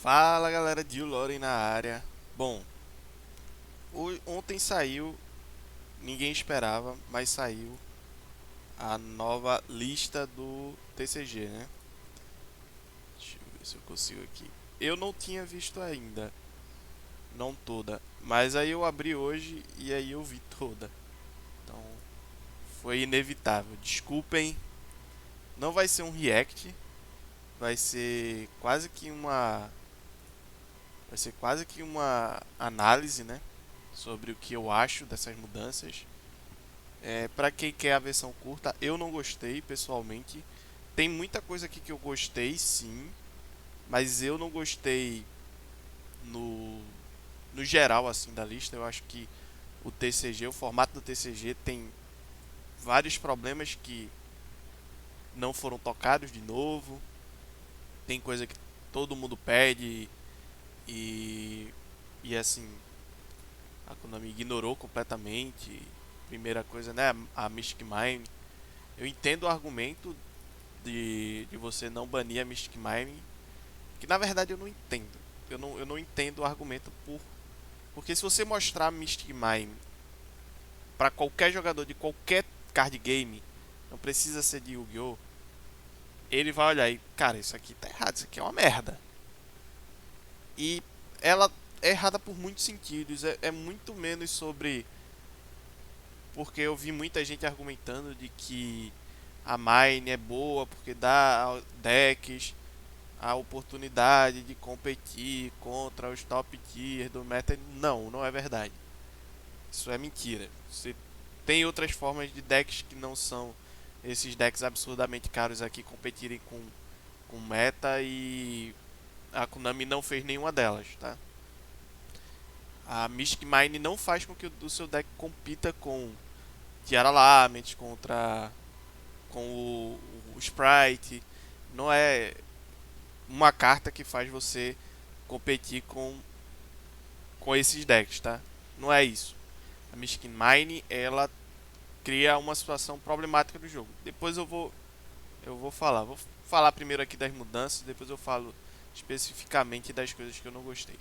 Fala galera, de Loren na área. Bom, ontem saiu, ninguém esperava, mas saiu a nova lista do TCG, né? Deixa eu ver se eu consigo aqui. Eu não tinha visto ainda, não toda, mas aí eu abri hoje e aí eu vi toda. Então foi inevitável. Desculpem, não vai ser um react, vai ser quase que uma análise, né, sobre o que eu acho dessas mudanças. Para quem quer a versão curta, eu não gostei pessoalmente. Tem muita coisa aqui que eu gostei, sim, mas eu não gostei no, no geral assim da lista. Eu acho que o formato do TCG tem vários problemas que não foram tocados de novo. Tem coisa que todo mundo pede e assim, a Konami ignorou completamente. Primeira coisa, né, a Mystic Mine. Eu entendo o argumento de você não banir a Mystic Mine, que na verdade eu não entendo. Eu não entendo o argumento porque se você mostrar Mystic Mine para qualquer jogador de qualquer card game, não precisa ser de Yu-Gi-Oh, ele vai olhar e, cara, isso aqui tá errado, isso aqui é uma merda. E ela é errada por muitos sentidos, é muito menos sobre, porque eu vi muita gente argumentando de que a Mine é boa porque dá decks a oportunidade de competir contra os top tier do meta. Não, não é verdade. Isso é mentira. Você tem outras formas de decks que não são esses decks absurdamente caros aqui competirem com meta, e a Konami não fez nenhuma delas, tá? A Mystic Mine não faz com que o seu deck compita com Tiara Lament, com o Sprite. Não é uma carta que faz você competir com esses decks, tá? Não é isso. A Mystic Mine, ela cria uma situação problemática do jogo. Depois eu vou falar primeiro aqui das mudanças, depois eu falo especificamente das coisas que eu não gostei.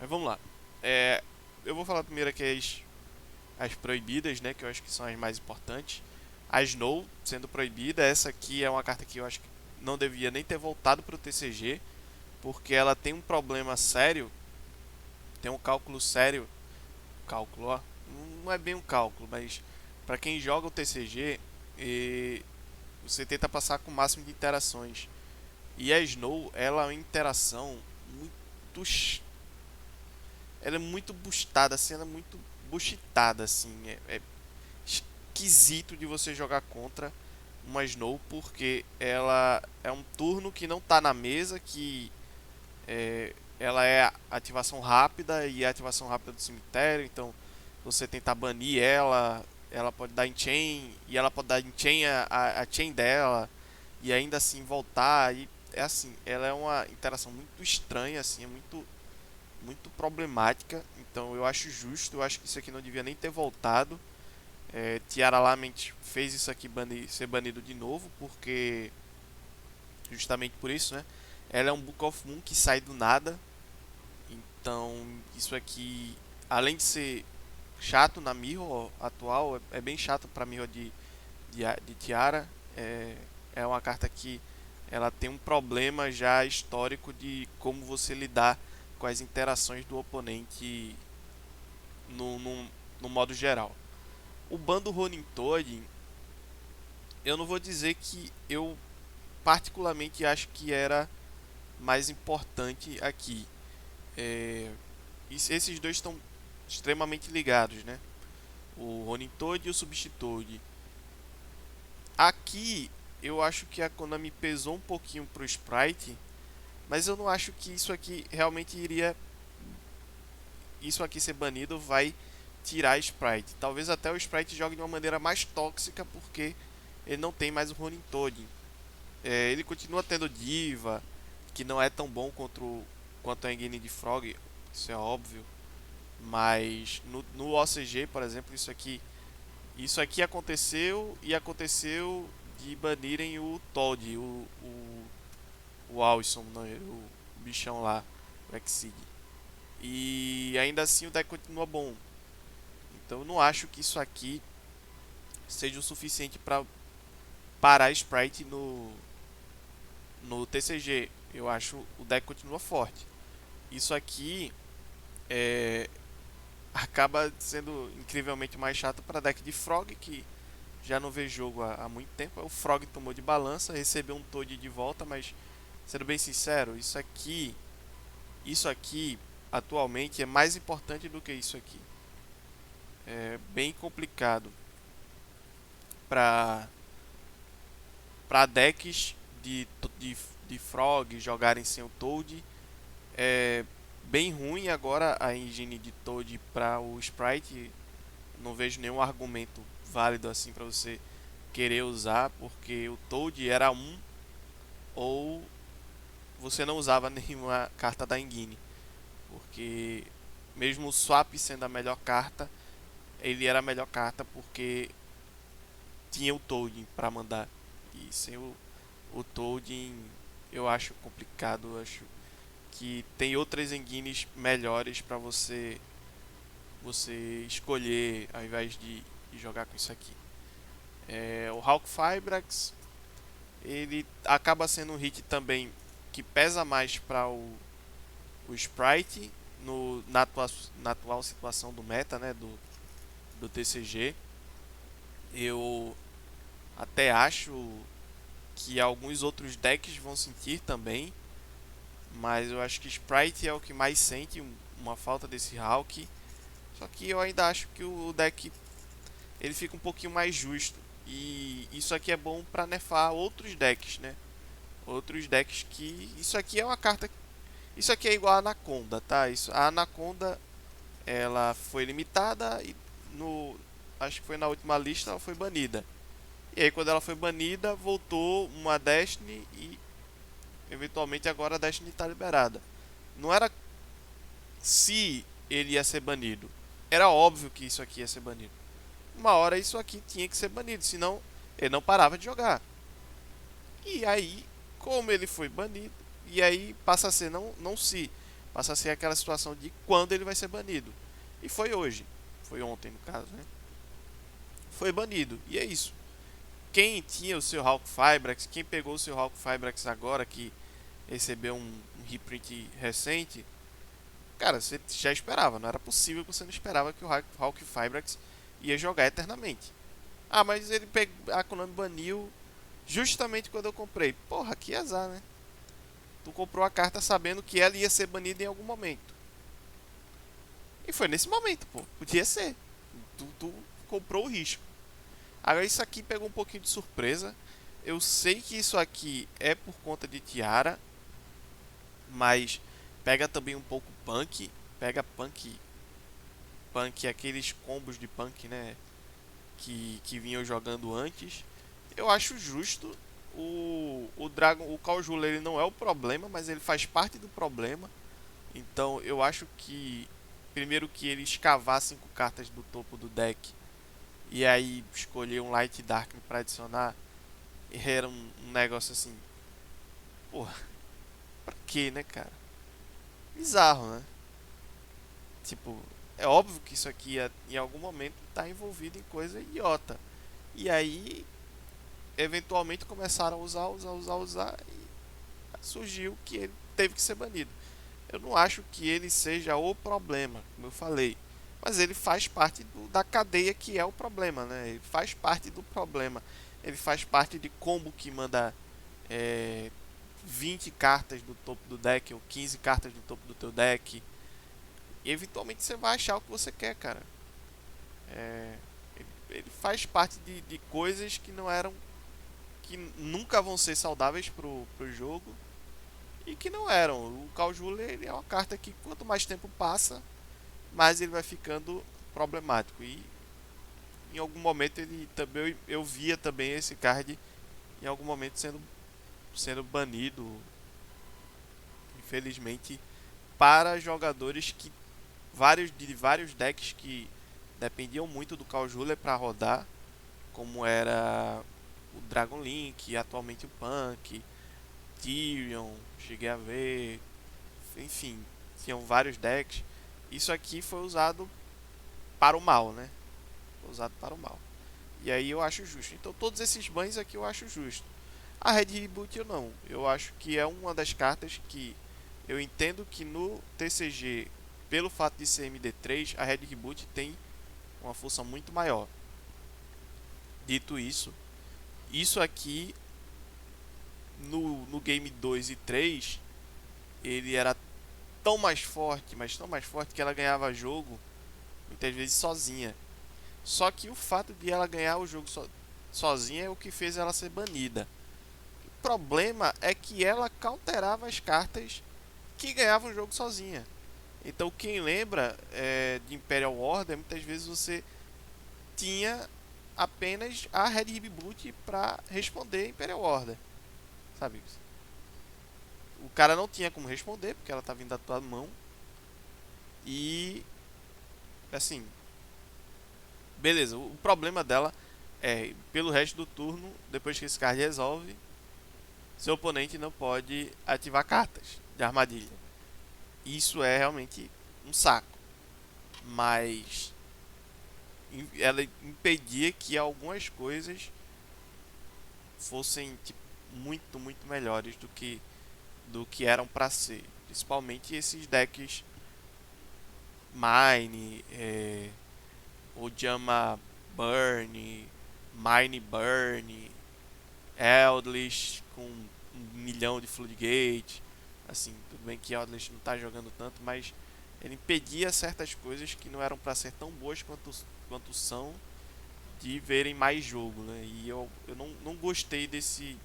Mas vamos lá. É, eu vou falar primeiro aqui as proibidas, né, que eu acho que são as mais importantes. A Snow sendo proibida, essa aqui é uma carta que eu acho que não devia nem ter voltado para o TCG, porque ela tem um problema sério, tem um cálculo sério, cálculo, ó, não é bem um cálculo, mas para quem joga o TCG, você tenta passar com o máximo de interações. E a Snow, ela é uma interação muito, ela é muito boostada, assim, ela é muito buchitada, assim, é esquisito de você jogar contra uma Snow, porque ela é um turno que não está na mesa, que ela é ativação rápida e ativação rápida do cemitério. Então você tentar banir ela pode dar enchain, e ela pode dar enchain a chain dela e ainda assim voltar. E é assim, ela é uma interação muito estranha, assim, é muito problemática. Então eu acho justo, eu acho que isso aqui não devia nem ter voltado. Tiara Lament fez isso aqui ser banido de novo, porque justamente por isso, né? Ela é um Book of Moon que sai do nada. Então isso aqui, além de ser chato na Mirror atual, é bem chato para Mirror de Tiara. É uma carta que ela tem um problema já histórico de como você lidar com as interações do oponente no modo geral. O bando Ronin Toad, eu não vou dizer que eu particularmente acho que era mais importante aqui. É, esses dois estão extremamente ligados, né? O Ronin Toad e o Substitude. Aqui eu acho que a Konami pesou um pouquinho pro Sprite, mas eu não acho que isso aqui realmente iria. Isso aqui ser banido vai tirar Sprite. Talvez até o Sprite jogue de uma maneira mais tóxica, porque ele não tem mais o Ronin Toad. Ele continua tendo Diva, que não é tão bom quanto a Engine de Frog, isso é óbvio. Mas no OCG, por exemplo, isso aqui aconteceu, e aconteceu de banirem o Todd, o Alison, né, o bichão lá. o Exceed. E ainda assim o deck continua bom. Então eu não acho que isso aqui seja o suficiente para parar Sprite no TCG. Eu acho o deck continua forte. Isso aqui é, acaba sendo incrivelmente mais chato para deck de Frog, que já não vê jogo há muito tempo. O Frog tomou de balança, recebeu um Toad de volta, mas sendo bem sincero, isso aqui atualmente é mais importante do que isso aqui. É bem complicado para decks de Frog jogarem sem o Toad. É bem ruim agora a engine de Toad para o Sprite. Não vejo nenhum argumento válido assim para você querer usar, porque o Toad era um, ou você não usava nenhuma carta da engine, porque mesmo o Swap sendo a melhor carta, ele era a melhor carta porque tinha o Toad para mandar, e sem o Toad eu acho complicado. Eu acho que tem outras engines melhores para você escolher ao invés de jogar com isso aqui. O Hawk Fibrax, ele acaba sendo um hit também que pesa mais para o Sprite na atual situação do meta, né, do TCG. Eu até acho que alguns outros decks vão sentir também, mas eu acho que Sprite é o que mais sente uma falta desse Hawk. Só que eu ainda acho que o deck ele fica um pouquinho mais justo. E isso aqui é bom para nerfar outros decks, né? Outros decks que... Isso aqui é uma carta... Isso aqui é igual a Anaconda, tá? A Anaconda, ela foi limitada e acho que foi na última lista ela foi banida. E aí quando ela foi banida, voltou uma Destiny e eventualmente agora a Destiny está liberada. Não era se ele ia ser banido. Era óbvio que isso aqui ia ser banido. Uma hora isso aqui tinha que ser banido, senão ele não parava de jogar. E aí, como ele foi banido, e aí passa a ser não se, passa a ser aquela situação de quando ele vai ser banido. E foi hoje, foi ontem no caso, né? Foi banido, e é isso. Quem tinha o seu Hawk Fibrax, quem pegou o seu Hawk Fibrax agora que recebeu um reprint recente, cara, você já esperava, não era possível que você não esperava que o Hawk Fibrax ia jogar eternamente. Ah, mas a Konami baniu justamente quando eu comprei. Porra, que azar, né? Tu comprou a carta sabendo que ela ia ser banida em algum momento. E foi nesse momento, pô. Podia ser. Tu comprou o risco. Agora isso aqui pegou um pouquinho de surpresa. Eu sei que isso aqui é por conta de Tiara, mas pega também um pouco Punk. Pega Punk, aqueles combos de Punk, né? Que vinham jogando antes. Eu acho justo. O Call Jula, ele não é o problema, mas ele faz parte do problema. Então eu acho que primeiro que ele escavar 5 cartas do topo do deck e aí escolher um Light Dark para adicionar era um negócio assim, porra, pra quê, né, cara? Bizarro, né? Tipo, é óbvio que isso aqui em algum momento tá envolvido em coisa idiota. E aí eventualmente começaram a usar e surgiu que ele teve que ser banido. Eu não acho que ele seja o problema, como eu falei, mas ele faz parte da cadeia que é o problema, né? Ele faz parte do problema. Ele faz parte de combo que manda é, 20 cartas do topo do deck ou 15 cartas do topo do teu deck. E eventualmente você vai achar o que você quer, cara. É, ele faz parte de coisas que não eram, que nunca vão ser saudáveis pro jogo e que não eram. O Caljula, ele é uma carta que quanto mais tempo passa, mais ele vai ficando problemático. E em algum momento ele também eu via também esse card em algum momento sendo banido, infelizmente, para jogadores de vários decks que dependiam muito do Caljula para rodar, como era o Dragon Link, atualmente o Punk, Tyrion, cheguei a ver, enfim, tinham vários decks. Isso aqui foi usado para o mal, né? Foi usado para o mal. E aí eu acho justo. Então todos esses bans aqui eu acho justo. A Red Reboot eu não. Eu acho que é uma das cartas que eu entendo que no TCG, pelo fato de ser MD3, a Red Reboot tem uma força muito maior. Dito isso, isso aqui no game 2 e 3, ele era tão mais forte, mas tão mais forte que ela ganhava jogo muitas vezes sozinha. Só que o fato de ela ganhar o jogo sozinha é o que fez ela ser banida. O problema é que ela counterava as cartas que ganhavam o jogo sozinha. Então quem lembra de Imperial Order, muitas vezes você tinha apenas a Red Reboot para responder Imperial Order, sabe? O cara não tinha como responder porque ela estava indo da tua mão e assim, beleza. O problema dela é pelo resto do turno, depois que esse card resolve, seu oponente não pode ativar cartas de armadilha. Isso é realmente um saco, mas ela impedia que algumas coisas fossem tipo, muito melhores do que eram para ser, principalmente esses decks Mine, Ojama Burn, Mine Burn, Eldritch com 1 milhão de Floodgate. Assim, tudo bem que Eldritch não está jogando tanto, mas ele impedia certas coisas que não eram para ser tão boas quanto são, de verem mais jogo, né? E eu não gostei desse.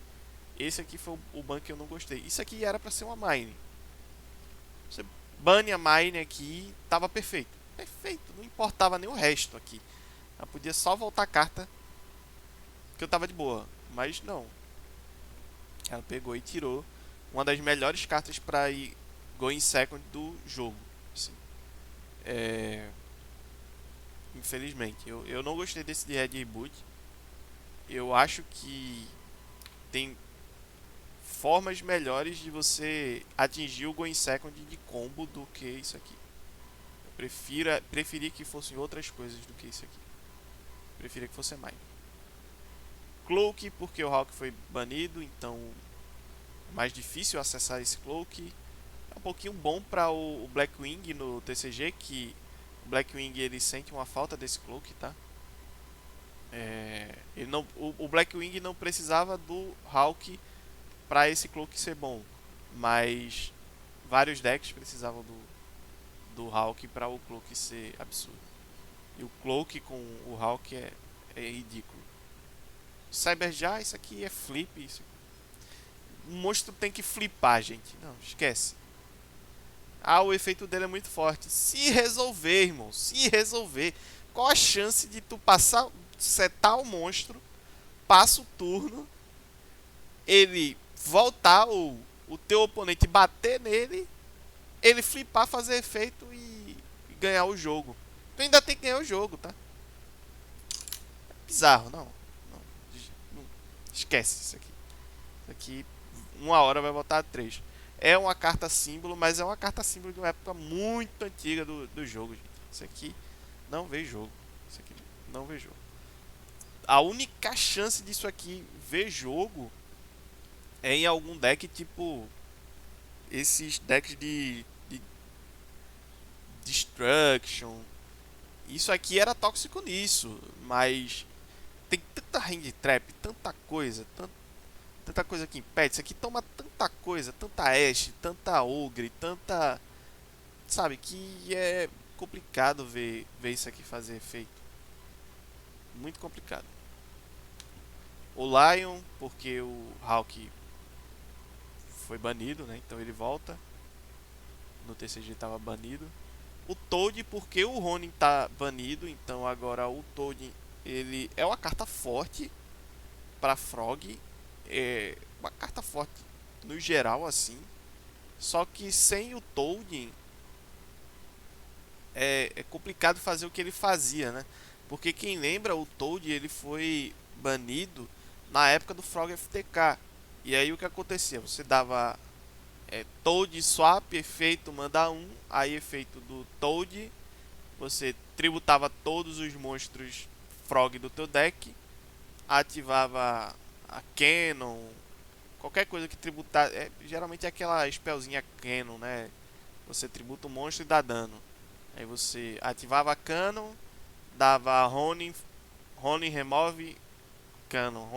Esse aqui foi o ban que eu não gostei. Isso aqui era para ser uma mine. Você bane a mine aqui, tava perfeito. Perfeito, não importava nem o resto aqui. Ela podia só voltar a carta que eu tava de boa. Mas não. Ela pegou e tirou uma das melhores cartas para ir going second do jogo. Assim. Infelizmente. Eu não gostei desse de Red Reboot. Eu acho que tem formas melhores de você atingir o going second de combo do que isso aqui. Eu preferi que fossem outras coisas do que isso aqui. Preferia que fosse mais. Cloak, porque o Hulk foi banido, então é mais difícil acessar esse Cloak. É um pouquinho bom para o Blackwing no TCG, que o Blackwing ele sente uma falta desse Cloak, tá? Ele não, o Blackwing não precisava do Hulk para esse Cloak ser bom, mas vários decks precisavam do Hulk para o Cloak ser absurdo. E o Cloak com o Hulk é ridículo. Cyber já, isso aqui é flip. O monstro tem que flipar, gente. Não, esquece. Ah, o efeito dele é muito forte. Se resolver, irmão. Se resolver. Qual a chance de tu passar, setar o monstro, passa o turno, ele voltar, o teu oponente bater nele, ele flipar, fazer efeito e ganhar o jogo. Tu ainda tem que ganhar o jogo, tá? É bizarro, não. Não. Esquece isso aqui. Isso aqui, uma hora vai voltar a 3. É uma carta símbolo, mas é uma carta símbolo de uma época muito antiga do jogo, gente. Isso aqui não vê jogo. Isso aqui não vê jogo. A única chance disso aqui ver jogo é em algum deck tipo esses decks de Destruction. Isso aqui era tóxico nisso, mas tem tanta hand trap, tanta coisa que impede. Isso aqui toma tanta coisa, tanta Ashe, tanta Ogre, tanta. Sabe, que é complicado ver isso aqui fazer efeito. Muito complicado. O Lion, porque o Hulk foi banido, né? Então ele volta. No TCG estava banido. O Toad, porque o Ronin tá banido, então agora o Toad ele é uma carta forte para Frog, é uma carta forte no geral assim. Só que sem o Toad é complicado fazer o que ele fazia, né? Porque quem lembra, o Toad ele foi banido na época do Frog FTK. E aí o que acontecia? Você dava Toad Swap, efeito manda um. Aí efeito do Toad, você tributava todos os monstros Frog do teu deck, ativava a Cannon, qualquer coisa que tributar, geralmente é aquela spellzinha Cannon, né? Você tributa o monstro e dá dano. Aí você ativava a Cannon, dava Ronin remove Cannon,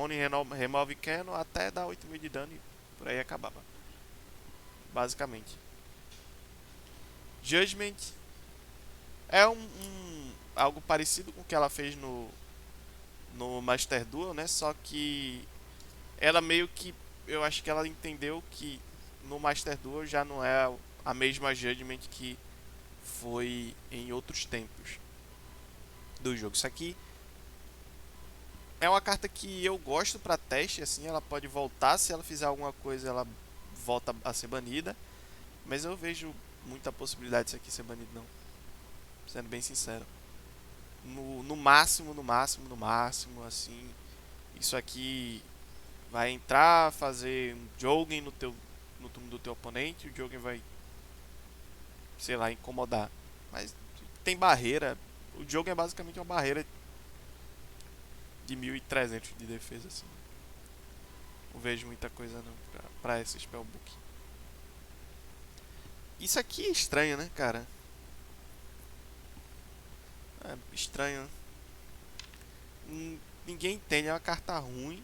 remove Cannon até dar 8.000 de dano e por aí acabava, basicamente. Judgment é algo parecido com o que ela fez no Master Duel, né? Só que ela meio que, eu acho que ela entendeu que no Master Duel já não é a mesma Judgment que foi em outros tempos do jogo. Isso aqui é uma carta que eu gosto para teste, assim, ela pode voltar, se ela fizer alguma coisa ela volta a ser banida, mas eu vejo muita possibilidade disso aqui ser banido não, sendo bem sincero. No máximo, assim, isso aqui vai entrar, fazer um jogging no turno do teu oponente, o jogging vai, sei lá, incomodar. Mas tem barreira, o jogo é basicamente uma barreira de 1.300 de defesa, assim. Não vejo muita coisa não pra esse spellbook. Isso aqui é estranho, né, cara? É estranho. Ninguém entende, é uma carta ruim.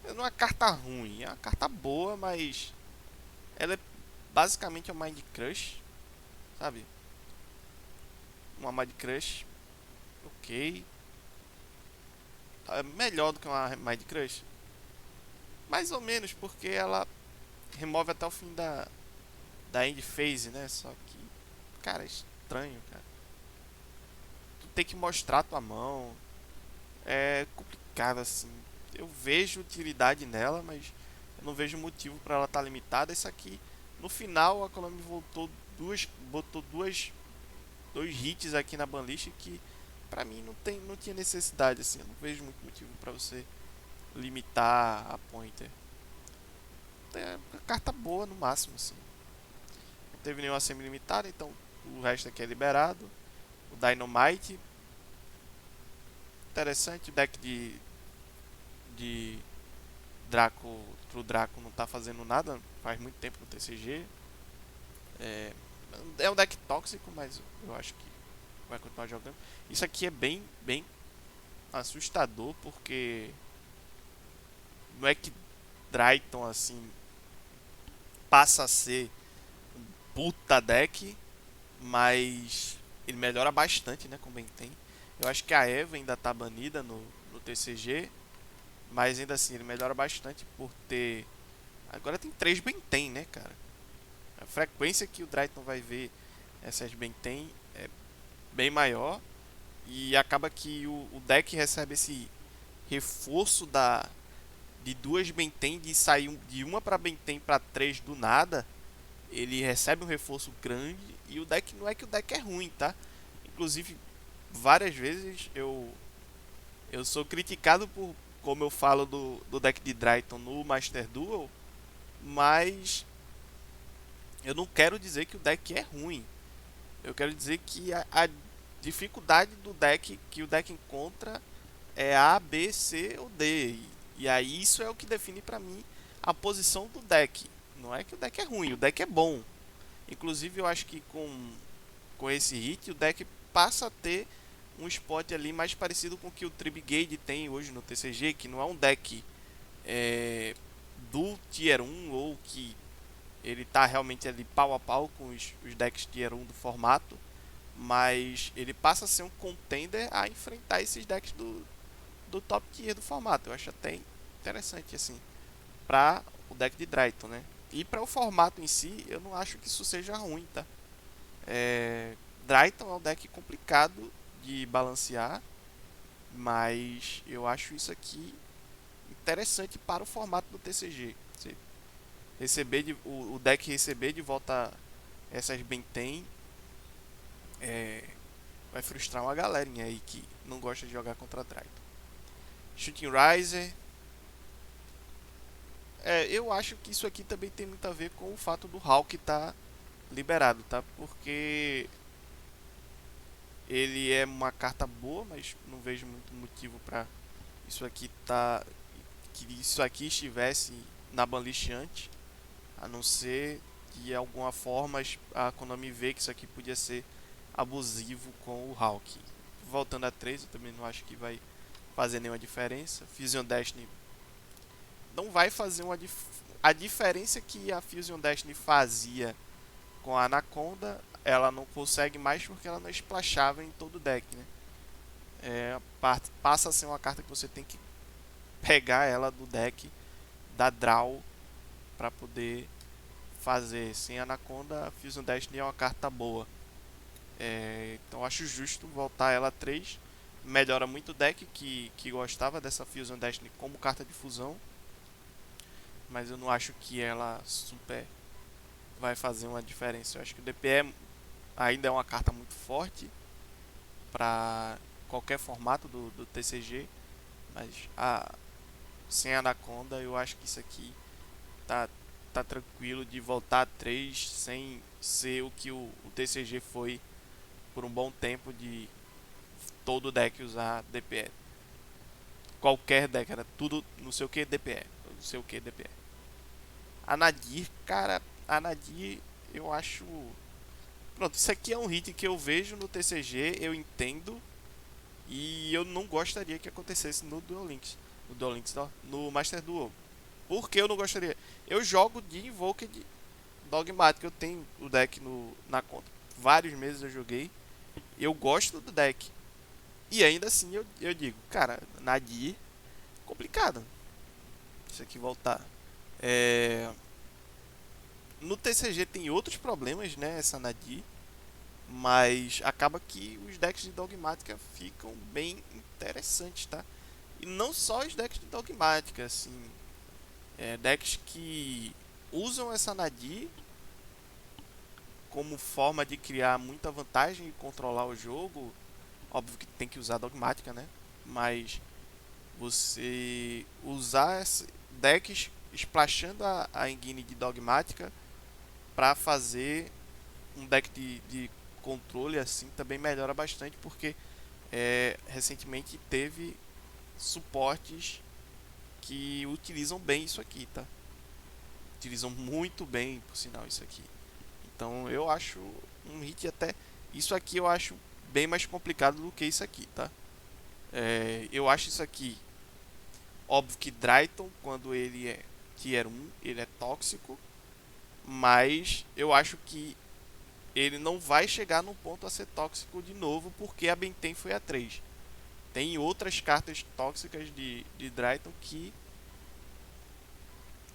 Não é uma carta ruim, é uma carta boa, mas ela é basicamente uma Mind Crush, sabe? Uma Mind Crush, ok. É melhor do que uma Mind Crush. Mais ou menos, porque ela remove até o fim da end phase, né? Só que, cara, é estranho, cara. Tu tem que mostrar tua mão. É complicado assim. Eu vejo utilidade nela, mas eu não vejo motivo para ela estar limitada. Isso aqui, no final, a Konami botou dois hits aqui na banlist que pra mim não tinha necessidade assim. Eu não vejo muito motivo para você limitar a pointer. É uma carta boa no máximo assim. Não teve nenhuma semi-limitada, então o resto aqui é liberado. O Dynamite, interessante. O deck de Draco pro Draco não tá fazendo nada faz muito tempo no TCG. É, é um deck tóxico, mas eu acho que vai continuar jogando. Isso aqui é bem assustador, porque não é que Drayton assim passa a ser um puta deck, mas ele melhora bastante, né, com Benten. Eu acho que a Eva ainda tá banida no TCG, mas ainda assim ele melhora bastante por ter. Agora tem 3 Benten, né, cara? A frequência que o Drayton vai ver essas Benten é bem maior. E acaba que o deck recebe esse reforço de duas Benten, de sair de uma para Benten para 3 do nada. Ele recebe um reforço grande. E o deck não é que o deck é ruim, tá? Inclusive, várias vezes eu sou criticado por como eu falo do deck de Drayton no Master Duel, mas eu não quero dizer que o deck é ruim. Eu quero dizer que a dificuldade do deck que o deck encontra é A, B, C ou D. E aí isso é o que define pra mim a posição do deck. Não é que o deck é ruim, o deck é bom. Inclusive eu acho que com esse hit o deck passa a ter um spot ali mais parecido com o que o Tribigade tem hoje no TCG, que não é um deck do Tier 1 ou que ele tá realmente ali pau a pau com os decks Tier 1 do formato, mas ele passa a ser um contender a enfrentar esses decks do top tier do formato. Eu acho até interessante assim para o deck de Drayton, né? E para o formato em si, eu não acho que isso seja ruim, tá? Drayton é um deck complicado de balancear, mas eu acho isso aqui interessante para o formato do TCG. Você o deck receber de volta essas Benten vai frustrar uma galerinha aí que não gosta de jogar contra Drayton. Shooting Riser Eu acho que isso aqui também tem muito a ver com o fato do Hulk estar liberado, tá? Porque ele é uma carta boa, mas não vejo muito motivo para isso aqui tá que isso aqui estivesse na banlist antes, a não ser que de alguma forma a Konami vê que isso aqui podia ser abusivo com o Hulk. Voltando a 3, eu também não acho que vai fazer nenhuma diferença. Fusion Destiny não vai fazer a diferença que a Fusion Destiny fazia com a Anaconda, ela não consegue mais porque ela não splashava em todo o deck, né? Passa a ser uma carta que você tem que pegar ela do deck da draw para poder fazer. Sem Anaconda, a Fusion Destiny é uma carta boa. Então acho justo voltar ela a 3. Melhora muito o deck que gostava dessa Fusion Destiny como carta de fusão. Mas eu não acho que ela super vai fazer uma diferença. Eu acho que o DPE ainda é uma carta muito forte para qualquer formato do TCG. Mas sem Anaconda eu acho que isso aqui tá, tá tranquilo de voltar a 3 sem ser o que o TCG foi por um bom tempo de todo deck usar DPE. Qualquer deck, era tudo não sei o que DPE. Não sei o que DPE. A Nadir, cara, a Nadir eu acho. Pronto, isso aqui é um hit que eu vejo no TCG, eu entendo. E eu não gostaria que acontecesse no Duel Links. No Duel Links, não, no Master Duel. Por que eu não gostaria? Eu jogo de Invoked Dogmatic, eu tenho o deck na conta. Vários meses eu joguei. Eu gosto do deck. E ainda assim eu digo, cara, Nadir, complicado. Isso aqui voltar. É... No TCG tem outros problemas, né? Essa Nadir. Mas acaba que os decks de Dogmática ficam bem interessantes, tá? E não só os decks de Dogmática, assim. Decks que usam essa Nadir como forma de criar muita vantagem e controlar o jogo. Óbvio que tem que usar Dogmática, né? Mas você usar decks splashando a engine de Dogmática para fazer um deck de controle assim também melhora bastante, porque recentemente teve suportes que utilizam bem isso aqui, tá? Utilizam muito bem, por sinal, isso aqui. Então eu acho um hit até. Isso aqui eu acho bem mais complicado do que isso aqui, tá? Eu acho isso aqui. Óbvio que Drayton, quando ele é Tier 1, ele é tóxico. Mas eu acho que ele não vai chegar no ponto a ser tóxico de novo porque a Benten foi a 3. Tem outras cartas tóxicas de Drayton que,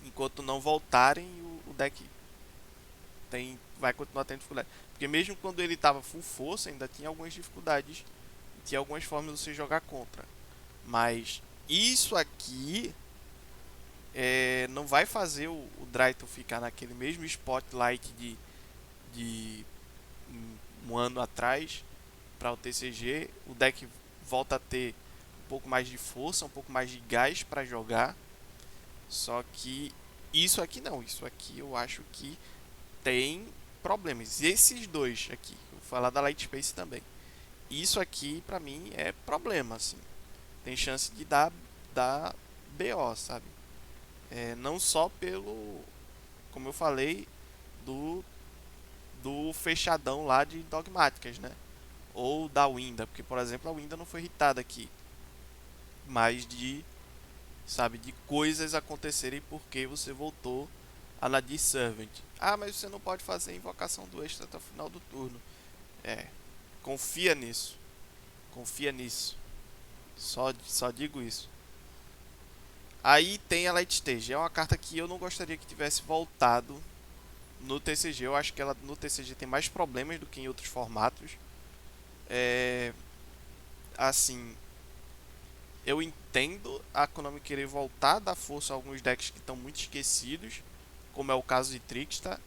enquanto não voltarem, o deck vai continuar tendo dificuldade. Porque mesmo quando ele estava full força, ainda tinha algumas dificuldades. Tinha algumas formas de você jogar contra. Mas isso aqui não vai fazer o Drayton ficar naquele mesmo spotlight de um ano atrás para o TCG. O deck volta a ter um pouco mais de força, um pouco mais de gás para jogar. Só que isso aqui não. Isso aqui eu acho que tem problemas. E esses dois aqui, vou falar da Light Space também. Isso aqui pra mim é problema, assim. Tem chance de dar BO, sabe? Não só pelo, como eu falei, do do fechadão lá de dogmáticas, né? Ou da Winda, porque por exemplo a Winda não foi hitada aqui, mas de coisas acontecerem porque você voltou a Nadir Servant. Ah, mas você não pode fazer a invocação do extra até o final do turno. É, confia nisso. Confia nisso. Só digo isso. Aí tem a Light Stage. É uma carta que eu não gostaria que tivesse voltado no TCG. Eu acho que ela no TCG tem mais problemas do que em outros formatos. É, assim, eu entendo a Konami querer voltar a dar força a alguns decks que estão muito esquecidos, como é o caso de Trickstar.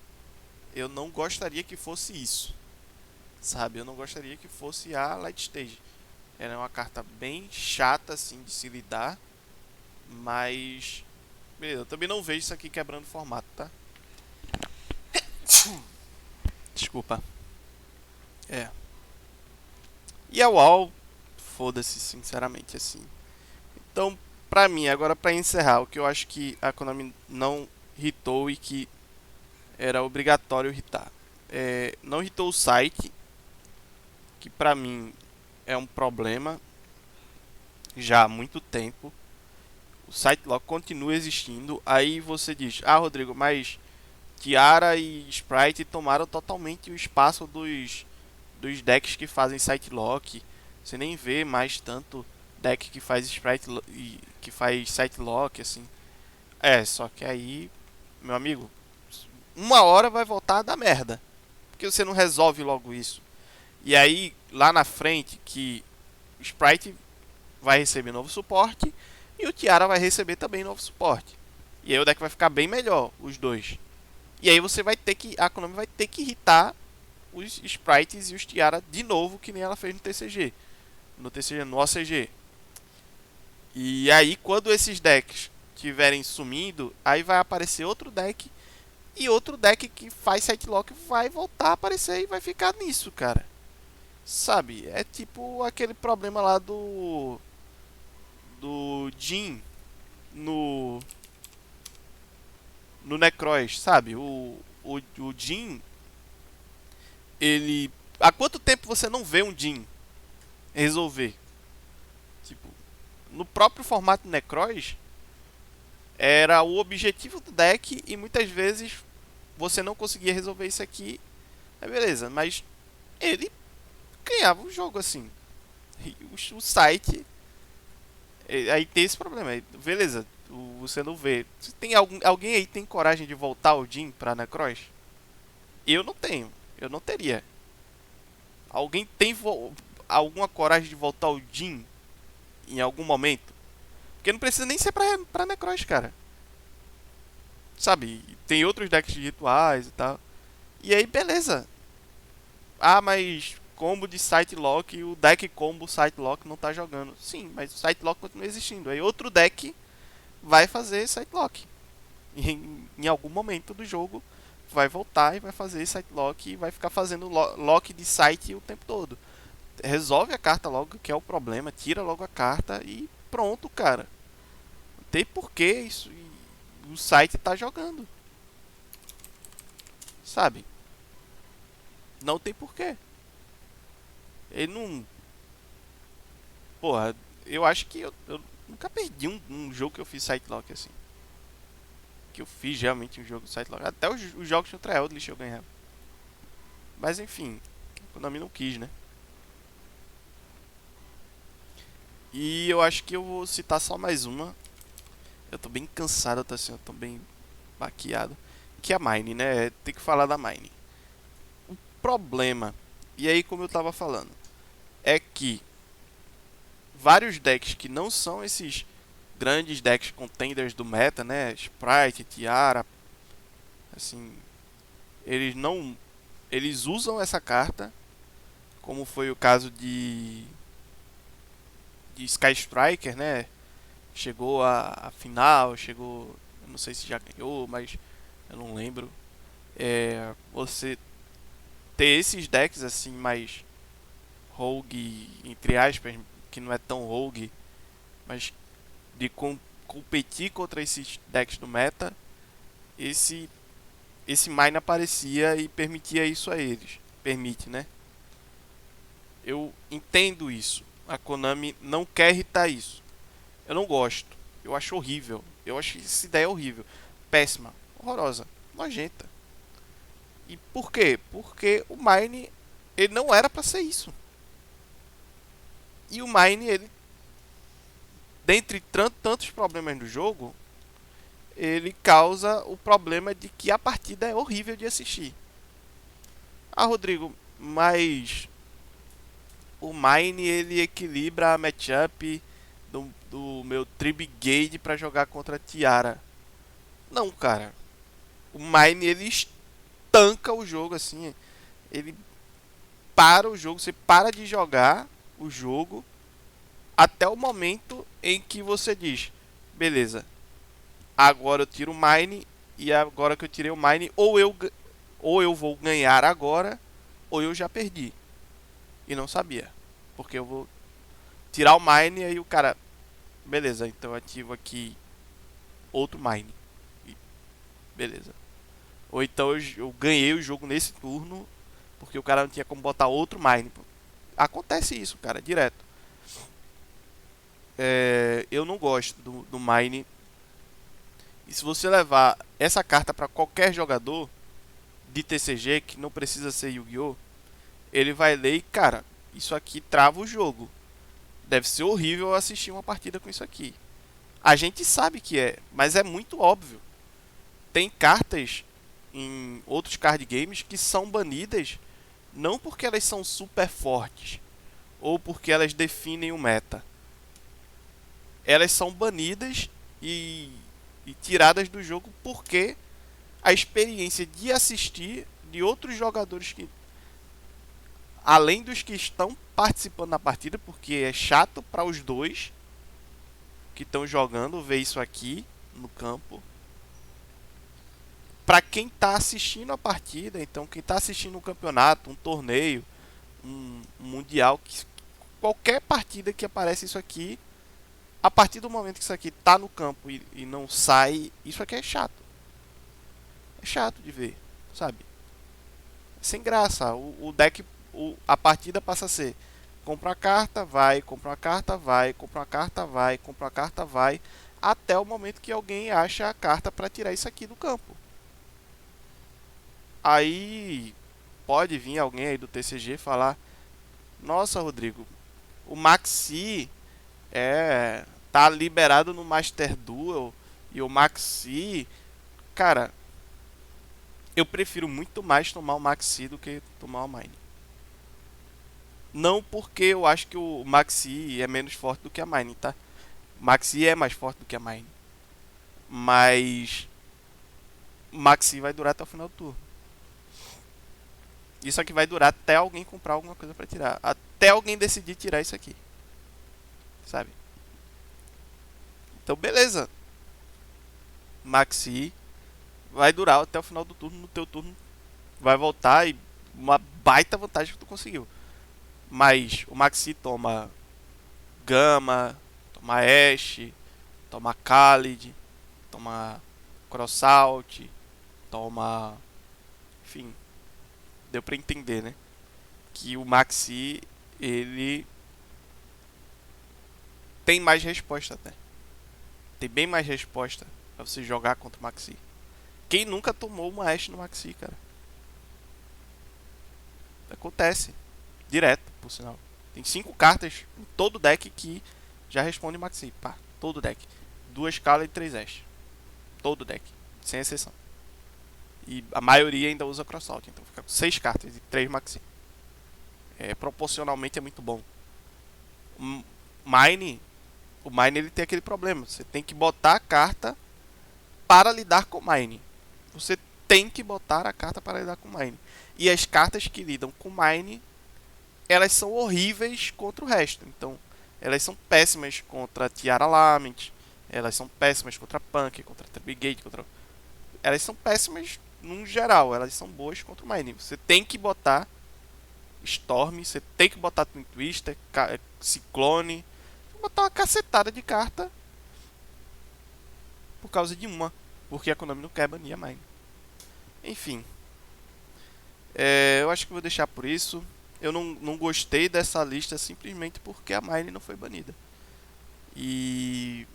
Eu não gostaria que fosse isso, sabe? Eu não gostaria que fosse a Light Stage. Ela é uma carta bem chata assim de se lidar, mas Beleza, eu também não vejo isso aqui quebrando o formato, tá? Desculpa. É. E a UOL, foda-se, sinceramente, assim. Então, pra mim, agora pra encerrar, o que eu acho que a Konami não hitou e que era obrigatório hitar. Não hitou o site, que pra mim é um problema já há muito tempo. O site lock continua existindo. Aí você diz: ah, Rodrigo, mas Tiara e Sprite tomaram totalmente o espaço dos decks que fazem site lock. Você nem vê mais tanto deck que faz Sprite e que faz site lock assim. Só que aí, meu amigo, uma hora vai voltar a dar merda. Porque você não resolve logo isso. E aí, lá na frente, que o Sprite vai receber novo suporte e o Tiara vai receber também novo suporte. E aí o deck vai ficar bem melhor, os dois. E aí você vai ter que. A Konami vai ter que irritar os Sprites e os Tiara de novo, que nem ela fez no TCG. No TCG, no OCG. E aí, quando esses decks estiverem sumindo, aí vai aparecer outro deck. E outro deck que faz site lock vai voltar a aparecer e vai ficar nisso, cara. Sabe? É tipo aquele problema lá do Jin no Necroz, sabe? O Jin, ele. Há quanto tempo você não vê um Jin resolver? Tipo, no próprio formato Necroz, era o objetivo do deck e muitas vezes você não conseguia resolver isso aqui. Beleza, mas ele ganhava o jogo assim. E o site. Aí tem esse problema. Beleza, você não vê. Tem alguém aí tem coragem de voltar o Jin pra Necroz? Eu não tenho. Eu não teria. Alguém tem alguma coragem de voltar o Jin em algum momento? Porque não precisa nem ser pra Necroz, cara. Sabe? Tem outros decks de rituais e tal. E aí, beleza. Ah, mas combo de site lock, o deck combo site lock não tá jogando. Sim, mas o site lock continua existindo. Aí outro deck vai fazer site lock. E em algum momento do jogo vai voltar e vai fazer site lock e vai ficar fazendo lock de site o tempo todo. Resolve a carta logo, que é o problema, tira logo a carta e pronto, cara. Não tem porquê isso. O site tá jogando. Sabe? Não tem porquê. Ele não. Porra, eu acho que eu nunca perdi um jogo que eu fiz site lock assim. Que eu fiz realmente um jogo de site lock. Até os jogos no Tryout eu ganhava. Mas enfim, a Konami não quis, né? E eu acho que eu vou citar só mais uma. Eu tô bem cansado, tá assim, eu tô bem baqueado. Que é a Mine, né? Tem que falar da Mine. O problema, e aí como eu tava falando, é que vários decks que não são esses grandes decks contenders do meta, né? Sprite, Tiara, assim, eles não. Eles usam essa carta, como foi o caso de Sky Striker, né? Chegou a final, chegou. Eu não sei se já ganhou, mas eu não lembro. Você ter esses decks assim mais rogue, entre aspas, que não é tão rogue, mas de competir contra esses decks do meta, esse esse mine aparecia e permitia isso a eles. Permite, né? Eu entendo isso. A Konami não quer irritar isso. Eu não gosto. Eu acho horrível. Eu acho essa ideia horrível. Péssima. Horrorosa. Nojenta. E por quê? Porque o Mine ele não era para ser isso. E o Mine, ele, dentre tantos problemas do jogo, ele causa o problema de que a partida é horrível de assistir. Ah, Rodrigo, mas o Mine ele equilibra a matchup do meu Tribigade para jogar contra a Tiara. Não, cara. O Mine ele estanca o jogo assim. Ele para o jogo, você para de jogar o jogo até o momento em que você diz: beleza, agora eu tiro o Mine, e agora que eu tirei o Mine, ou eu vou ganhar agora, ou eu já perdi. E não sabia. Porque eu vou tirar o Mine, e aí o cara, beleza, então eu ativo aqui outro Mine. E beleza. Ou então eu ganhei o jogo nesse turno, porque o cara não tinha como botar outro Mine. Acontece isso, cara, direto. Eu não gosto do Mine. E se você levar essa carta para qualquer jogador de TCG, que não precisa ser Yu-Gi-Oh!, ele vai ler e, cara, isso aqui trava o jogo. Deve ser horrível assistir uma partida com isso aqui. A gente sabe que é, mas é muito óbvio. Tem cartas em outros card games que são banidas não porque elas são super fortes ou porque elas definem o meta. Elas são banidas e tiradas do jogo porque a experiência de assistir de outros jogadores que, além dos que estão participando da partida, porque é chato para os dois que estão jogando ver isso aqui no campo. Para quem está assistindo a partida, então quem está assistindo um campeonato, um torneio, um mundial, qualquer partida que aparece isso aqui, a partir do momento que isso aqui está no campo e não sai, isso aqui é chato. É chato de ver, sabe? É sem graça. O deck, a partida passa a ser: compra uma carta, vai, compra uma carta, vai, compra uma carta, vai, compra uma carta, vai, até o momento que alguém acha a carta para tirar isso aqui do campo. Aí pode vir alguém aí do TCG falar: nossa, Rodrigo, o Maxi tá liberado no Master Duel e o Maxi, cara, eu prefiro muito mais tomar o Maxi do que tomar o Mine. Não porque eu acho que o Maxi é menos forte do que a Mine, tá? O Maxi é mais forte do que a Mine. Mas o Maxi vai durar até o final do turno. Isso aqui vai durar até alguém comprar alguma coisa pra tirar. Até alguém decidir tirar isso aqui. Sabe? Então beleza. Maxi vai durar até o final do turno. No teu turno vai voltar e uma baita vantagem que tu conseguiu. Mas o Maxi toma Gama, toma Ashe, toma Khalid, toma Crossout, toma... Enfim, deu pra entender, né? Que o Maxi, ele tem mais resposta até. Tem bem mais resposta pra você jogar contra o Maxi. Quem nunca tomou uma Ashe no Maxi, cara? Acontece. Direto, por sinal. Tem 5 cartas em todo deck que já responde Maxi. Pá, todo deck. 2 Kala e 3 Ashe. Todo deck. Sem exceção. E a maioria ainda usa Crossout. Então fica com 6 cartas e 3 Maxi. Proporcionalmente é muito bom. Mine, o Mine ele tem aquele problema. Você tem que botar a carta para lidar com o Mine. Você tem que botar a carta para lidar com o Mine. E as cartas que lidam com o Mine, elas são horríveis contra o resto. Então, elas são péssimas contra Tiara Lament, elas são péssimas contra Punk, contra Tribigate, contra... Elas são péssimas no geral, elas são boas contra o Mine. Você tem que botar Storm, você tem que botar Twin Twister, Ciclone, botar uma cacetada de carta por causa de uma, porque a Konami não quer banir a Mine. Enfim, eu acho que vou deixar por isso. Eu não gostei dessa lista simplesmente porque a Mine não foi banida. E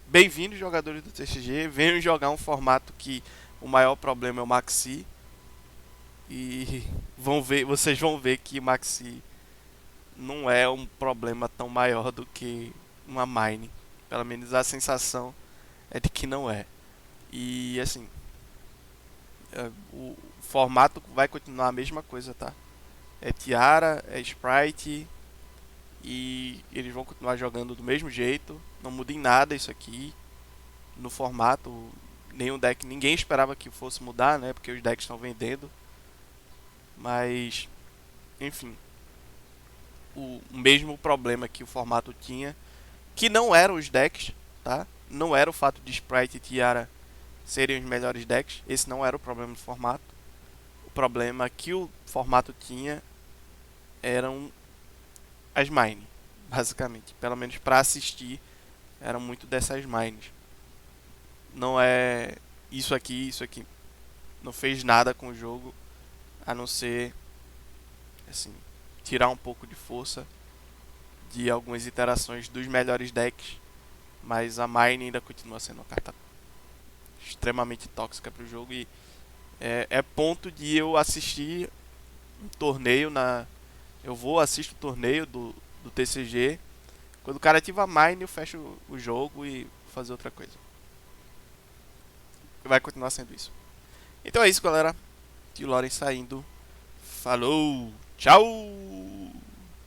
bem-vindos jogadores do TCG, venham jogar um formato que o maior problema é o Maxi. E vocês vão ver que o Maxi não é um problema tão maior do que uma Mine. Pelo menos a sensação é de que não é. E assim, o formato vai continuar a mesma coisa, tá? É Tiara, é Sprite e eles vão continuar jogando do mesmo jeito. Não muda em nada isso aqui no formato. Nenhum deck, ninguém esperava que fosse mudar, né? Porque os decks estão vendendo. Mas, enfim, o mesmo problema que o formato tinha, que não eram os decks, tá? não era o fato de Sprite e Tiara serem os melhores decks. Esse não era o problema do formato. O problema que o formato tinha eram as mines, basicamente. Pelo menos para assistir, eram muito dessas mines. Não é isso aqui. Não fez nada com o jogo, a não ser, assim, tirar um pouco de força de algumas iterações dos melhores decks. Mas a mine ainda continua sendo uma carta extremamente tóxica para o jogo e é ponto de eu assistir um torneio na. Eu vou, assisto o torneio do TCG. Quando o cara ativa a mine, eu fecho o jogo e vou fazer outra coisa. Vai continuar sendo isso. Então é isso, galera. Tio Loren saindo. Falou! Tchau!